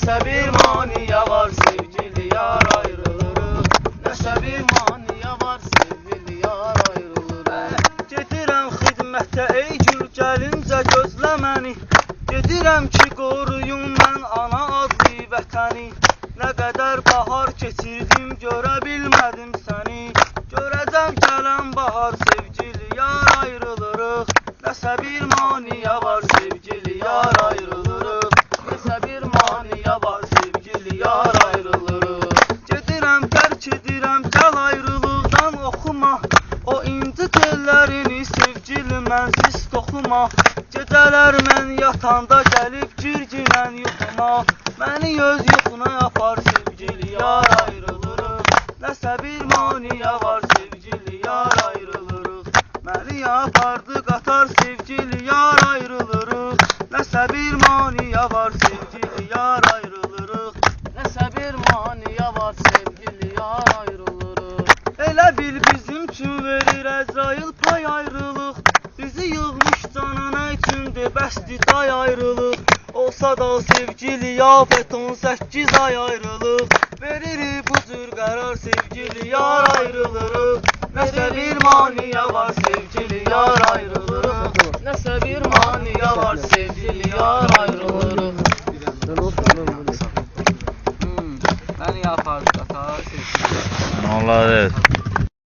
Nəsə bir maniyə var sevgili yar ayrılırıq. Nəsə bir maniyə var sevgili yar ayrılırıq. Gedirəm xidmətə ey gül gəlincə gözlə məni. Gedirəm ki qoruyum mən ana adlı vətəni. Nə qədər bahar keçirdim görə bilmədim səni. Görəcəm gələn bahar sevgili yar ayrılırıq. Nəsə bir maniyə var sevgili yar ayrılırıq. Nəsə bir maniyə var sevgili yar ayrılırıq. Gedirəm tərk edirəm gəl ayrılıqdan oxuma. O inci tellərini sevgili mənsiz toxuma. Gecələr mən yatanda gəlib girginən yuxuma. Məni öz yuxuna yapar sevgili yar ayrılırıq. Nəsə bir maniyə var sevgili yar ayrılırıq. Məni yapardı qatar sevgili yar ayrılırıq. Nəsə bir maniyə var sevgili yar ayrılırıq. Nəsə bir maniyə var sevgili yar ayrılırıq. Elə bil bizim üçün verir Əzrail pay ayrılıq. Bizi yığmış canana üçündür bəsdir day ayrılıq. Olsa da sevgili ya beton 8 ay ayrılıq. Veririk bu cür qərar sevgili yar ayrılırıq. Nəsə bir maniyə var sevgili yar ayrılırıq. Nəsə bir maniyə var sevgili yar ayrılırıq. Məni yapardı qatar sevgili yar. Allah evet.